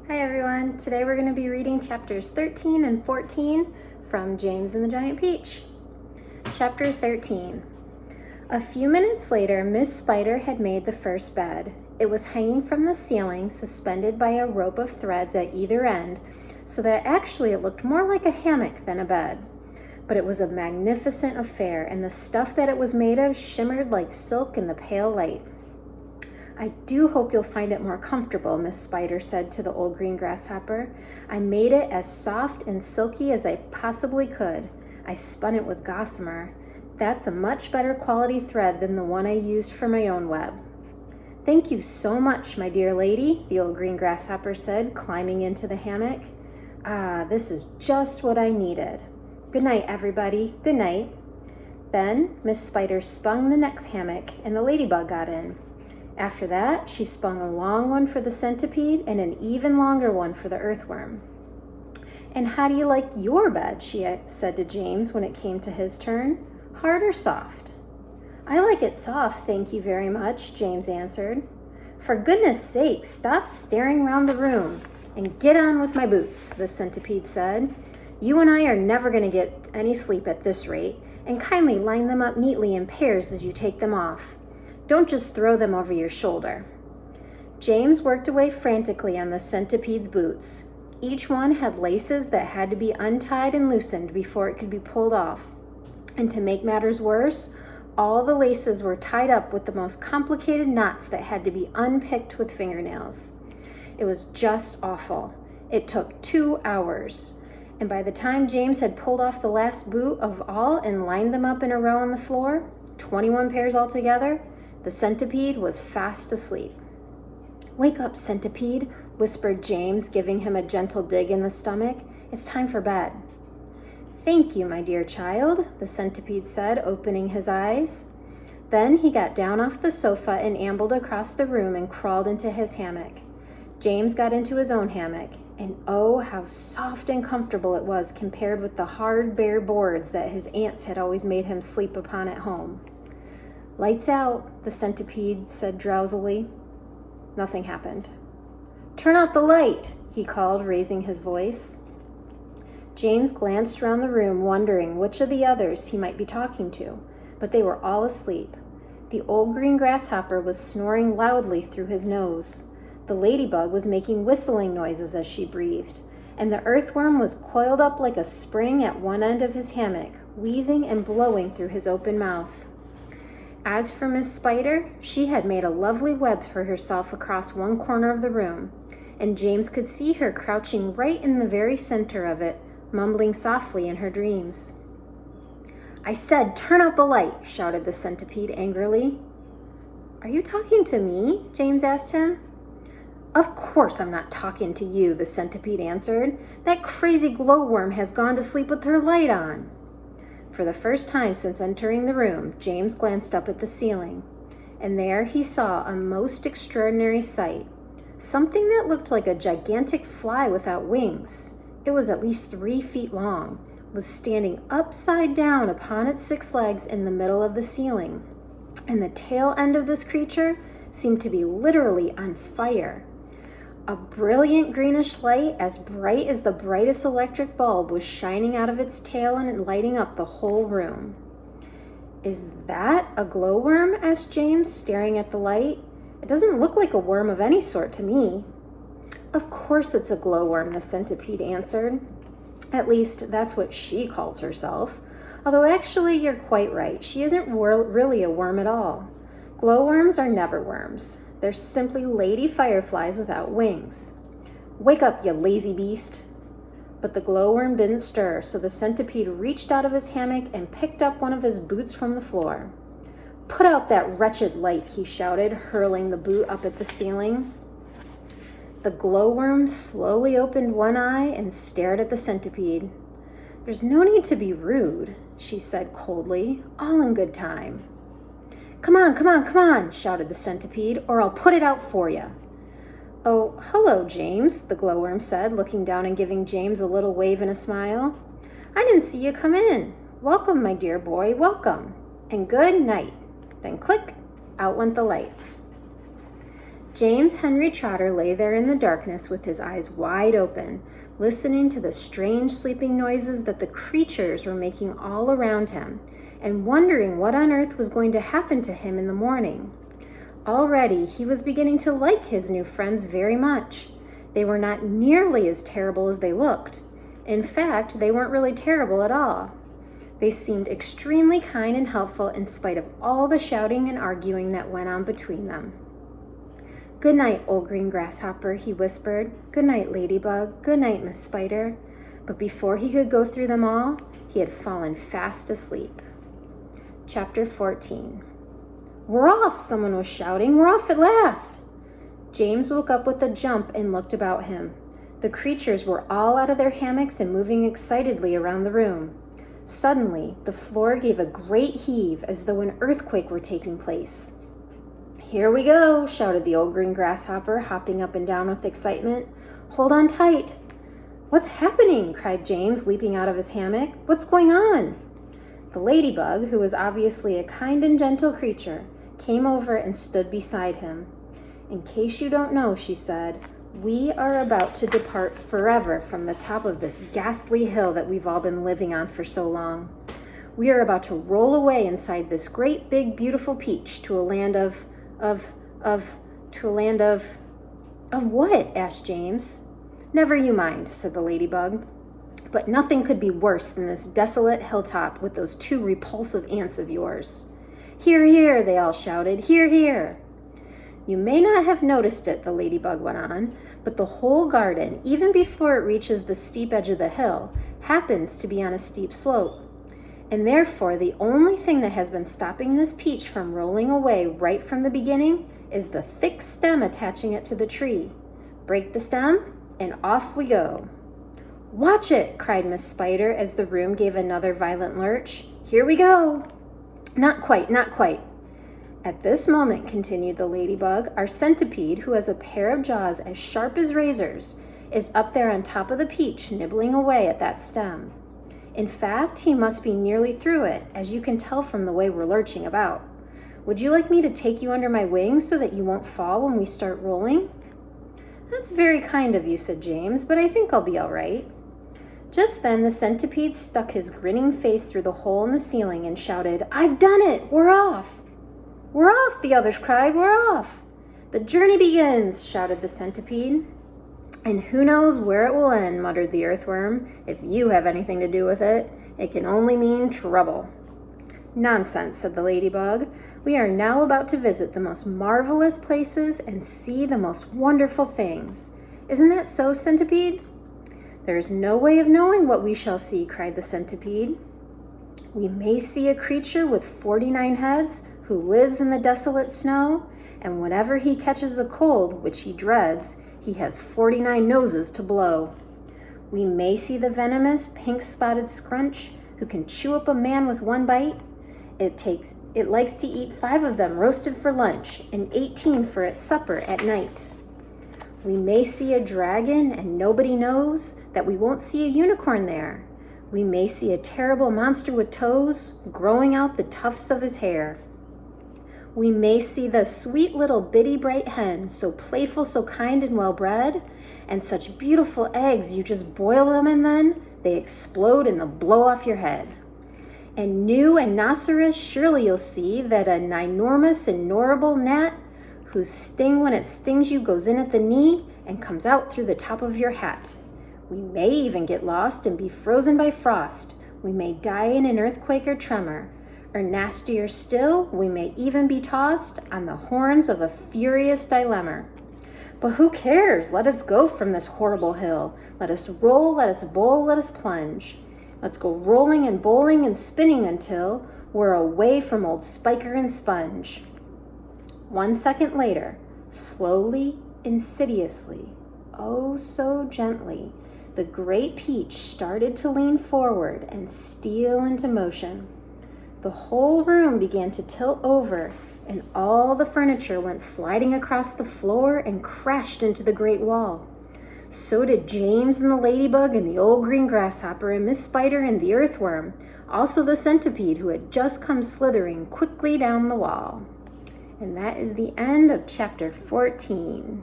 Hi everyone, today we're going to be reading chapters 13 and 14 from James and the Giant Peach. Chapter 13. A few minutes later, Miss Spider had made the first bed. It was hanging from the ceiling, suspended by a rope of threads at either end, so that actually it looked more like a hammock than a bed. But it was a magnificent affair, and the stuff that it was made of shimmered like silk in the pale light. "I do hope you'll find it more comfortable," Miss Spider said to the old green grasshopper. "I made it as soft and silky as I possibly could. I spun it with gossamer. That's a much better quality thread than the one I used for my own web." "Thank you so much, my dear lady," the old green grasshopper said, climbing into the hammock. "Ah, this is just what I needed. Good night, everybody. Good night." Then Miss Spider spun the next hammock, and the ladybug got in. After that, she spun a long one for the centipede and an even longer one for the earthworm. "And how do you like your bed?" she said to James when it came to his turn. "Hard or soft?" "I like it soft, thank you very much," James answered. "For goodness sake, stop staring round the room and get on with my boots," the centipede said. "You and I are never going to get any sleep at this rate, and kindly line them up neatly in pairs as you take them off. Don't just throw them over your shoulder." James worked away frantically on the centipede's boots. Each one had laces that had to be untied and loosened before it could be pulled off. And to make matters worse, all the laces were tied up with the most complicated knots that had to be unpicked with fingernails. It was just awful. It took 2 hours. And by the time James had pulled off the last boot of all and lined them up in a row on the floor, 21 pairs altogether, the centipede was fast asleep. "Wake up, centipede," whispered James, giving him a gentle dig in the stomach. "It's time for bed." "Thank you, my dear child," the centipede said, opening his eyes. Then he got down off the sofa and ambled across the room and crawled into his hammock. James got into his own hammock, and oh, how soft and comfortable it was compared with the hard, bare boards that his aunts had always made him sleep upon at home. "Lights out," the centipede said drowsily. Nothing happened. "Turn out the light," he called, raising his voice. James glanced around the room, wondering which of the others he might be talking to, but they were all asleep. The old green grasshopper was snoring loudly through his nose. The ladybug was making whistling noises as she breathed, and the earthworm was coiled up like a spring at one end of his hammock, wheezing and blowing through his open mouth. As for Miss Spider, she had made a lovely web for herself across one corner of the room, and James could see her crouching right in the very center of it, mumbling softly in her dreams. "I said, turn out the light," shouted the centipede angrily. "Are you talking to me?" James asked him. "Of course I'm not talking to you," the centipede answered. "That crazy glowworm has gone to sleep with her light on." For the first time since entering the room, James glanced up at the ceiling, and there he saw a most extraordinary sight. Something that looked like a gigantic fly without wings. It was at least 3 feet long, was standing upside down upon its 6 legs in the middle of the ceiling, and the tail end of this creature seemed to be literally on fire. A brilliant greenish light, as bright as the brightest electric bulb, was shining out of its tail and lighting up the whole room. "Is that a glowworm?" asked James, staring at the light. "It doesn't look like a worm of any sort to me." "Of course it's a glowworm," the centipede answered. "At least, that's what she calls herself. Although actually, you're quite right. She isn't really a worm at all. Glowworms are never worms. They're simply lady fireflies without wings. Wake up, you lazy beast." But the glowworm didn't stir, so the centipede reached out of his hammock and picked up one of his boots from the floor. "Put out that wretched light," he shouted, hurling the boot up at the ceiling. The glowworm slowly opened one eye and stared at the centipede. "There's no need to be rude," she said coldly. "All in good time." Come on," shouted the centipede, "or I'll put it out for you." "Oh, hello, James," the glowworm said, looking down and giving James a little wave and a smile. "I didn't see you come in. Welcome, my dear boy, welcome. And good night." Then click, out went the light. James Henry Trotter lay there in the darkness with his eyes wide open, listening to the strange sleeping noises that the creatures were making all around him, and wondering what on earth was going to happen to him in the morning. Already he was beginning to like his new friends very much. They were not nearly as terrible as they looked. In fact, they weren't really terrible at all. They seemed extremely kind and helpful in spite of all the shouting and arguing that went on between them. "Good night, old green grasshopper," he whispered. "Good night, Ladybug. Good night, Miss Spider." But before he could go through them all, he had fallen fast asleep. Chapter 14. "We're off," someone was shouting. "We're off at last." James woke up with a jump and looked about him. The creatures were all out of their hammocks and moving excitedly around the room. Suddenly, the floor gave a great heave as though an earthquake were taking place. "Here we go," shouted the old green grasshopper, hopping up and down with excitement. "Hold on tight." "What's happening?" cried James, leaping out of his hammock. "What's going on?" The ladybug, who was obviously a kind and gentle creature, came over and stood beside him. "In case you don't know," she said, "we are about to depart forever from the top of this ghastly hill that we've all been living on for so long. We are about to roll away inside this great big beautiful peach to a land of what?" asked James. "Never you mind," said the ladybug. "But nothing could be worse than this desolate hilltop with those two repulsive aunts of yours." "Hear, hear," they all shouted. "Hear, hear." "You may not have noticed it," the ladybug went on, "but the whole garden, even before it reaches the steep edge of the hill, happens to be on a steep slope. And therefore, the only thing that has been stopping this peach from rolling away right from the beginning is the thick stem attaching it to the tree. Break the stem, and off we go." "Watch it!" cried Miss Spider as the room gave another violent lurch. "Here we go!" "Not quite, not quite." "At this moment," continued the ladybug, "our centipede, who has a pair of jaws as sharp as razors, is up there on top of the peach, nibbling away at that stem. In fact, he must be nearly through it, as you can tell from the way we're lurching about. Would you like me to take you under my wings so that you won't fall when we start rolling?" "That's very kind of you," said James, "but I think I'll be all right." Just then, the centipede stuck his grinning face through the hole in the ceiling and shouted, "I've done it! We're off!" "We're off!" the others cried. "We're off!" "The journey begins!" shouted the centipede. "And who knows where it will end," muttered the earthworm. "If you have anything to do with it, it can only mean trouble." "Nonsense," said the ladybug. "We are now about to visit the most marvelous places and see the most wonderful things. Isn't that so, centipede?" "There is no way of knowing what we shall see," cried the centipede. "We may see a creature with 49 heads who lives in the desolate snow, and whenever he catches a cold, which he dreads, he has 49 noses to blow. We may see the venomous pink-spotted scrunch who can chew up a man with one bite. It likes to eat 5 of them roasted for lunch and 18 for its supper at night. We may see a dragon, and nobody knows that we won't see a unicorn there. We may see a terrible monster with toes growing out the tufts of his hair. We may see the sweet little bitty bright hen, so playful, so kind and well-bred, and such beautiful eggs you just boil them and then they explode and they'll blow off your head. And new and rhinoceros, surely you'll see that a ginormous and horrible gnat whose sting when it stings you goes in at the knee and comes out through the top of your hat. We may even get lost and be frozen by frost. We may die in an earthquake or tremor. Or nastier still, we may even be tossed on the horns of a furious dilemma. But who cares? Let us go from this horrible hill. Let us roll, let us bowl, let us plunge. Let's go rolling and bowling and spinning until we're away from old Spiker and Sponge." 1 second later, slowly, insidiously, oh so gently, the great peach started to lean forward and steal into motion. The whole room began to tilt over, and all the furniture went sliding across the floor and crashed into the great wall. So did James and the ladybug and the old green grasshopper and Miss Spider and the earthworm, also the centipede who had just come slithering quickly down the wall. And that is the end of chapter 14.